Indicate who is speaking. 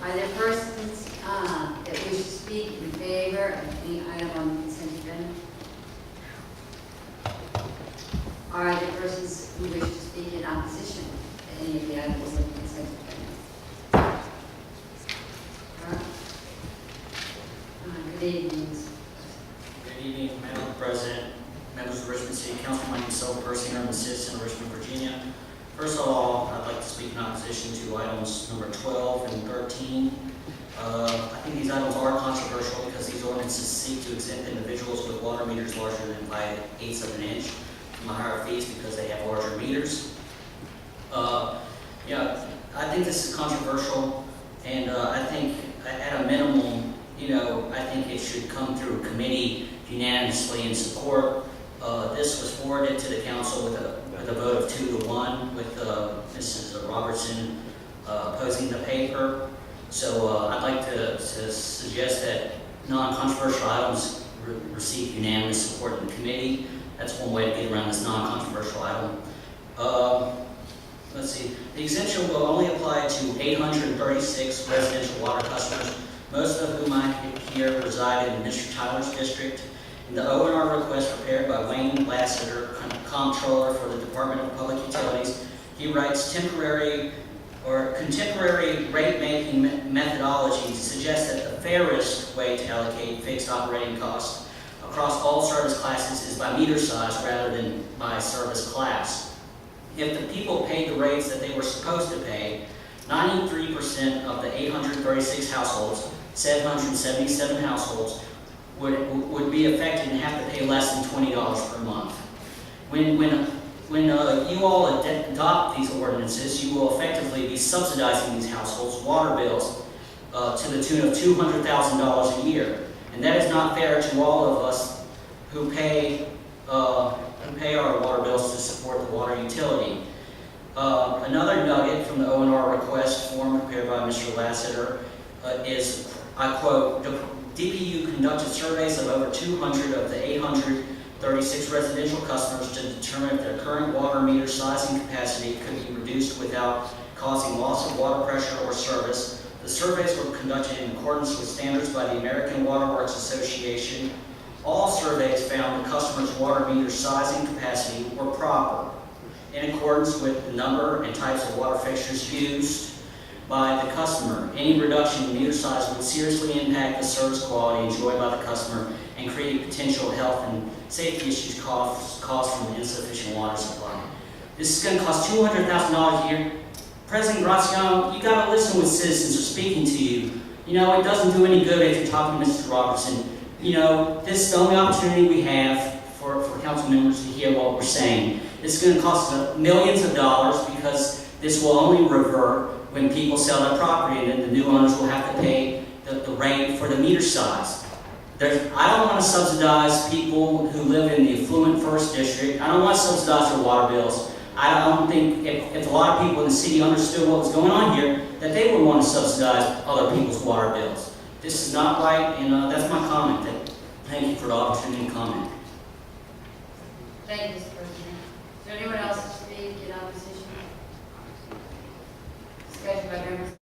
Speaker 1: Are there persons that wish to speak in favor of any item on the consent agenda? Are there persons who wish to speak in opposition to any of the items on the consent agenda? Good evening.
Speaker 2: Good evening, Madam President, members of the Richmond City Council. My name is Silver Persinger. I'm a citizen of Richmond, Virginia. First of all, I'd like to speak in opposition to items number 12 and 13. I think these items are controversial because these ordinances seek to exempt individuals with water meters larger than 5/8 of an inch from the higher fees because they have larger meters. I think this is controversial, and I think at a minimum, I think it should come through committee unanimously in support. This was forwarded to the council with a vote of 2-1, with Mrs. Robertson opposing the paper. So I'd like to suggest that non-controversial items receive unanimous support in the committee. That's one way to get around this non-controversial item. Let's see. The exemption will only apply to 836 residential water customers, most of whom I hear reside in Mr. Tyler's district. In the O&R request prepared by Wayne Lassiter, Comptroller for the Department of Public Utilities, he writes contemporary rate-making methodology suggests that the fairest way to allocate fixed operating costs across all service classes is by meter size rather than by service class. If the people paid the rates that they were supposed to pay, 93% of the 836 households, 777 households, would be affected and have to pay less than $20 per month. When you all adopt these ordinances, you will effectively be subsidizing these households' water bills to the tune of $200,000 a year, and that is not fair to all of us who pay our water bills to support the water utility. Another nugget from the O&R request form prepared by Mr. Lassiter is, I quote, DPU conducted surveys of over 200 of the 836 residential customers to determine if their current water meter size and capacity could be reduced without causing loss of water pressure or service. The surveys were conducted in accordance with standards by the American Water Works Association. All surveys found the customer's water meter size and capacity were proper, in accordance with the number and types of water fixtures used by the customer. Any reduction in meter size would seriously impact the service quality enjoyed by the customer and create potential health and safety issues caused from the insufficient water supply. This is going to cost $200,000 a year. President Graciano, you got to listen when citizens are speaking to you. It doesn't do any good if you're talking to Mr. Robertson. This is the only opportunity we have for council members to hear what we're saying. This is going to cost us millions of dollars because this will only revert when people sell their property, and then the new owners will have to pay the rate for the meter size. I don't want to subsidize people who live in the affluent first district. I don't want to subsidize their water bills. I don't think if a lot of people in the city understood what was going on here, that they would want to subsidize other people's water bills. This is not right, and that's my comment. Thank you for the opportunity to comment.
Speaker 1: Thank you, Mr. President. Is there anyone else to speak in opposition? Discussion by members.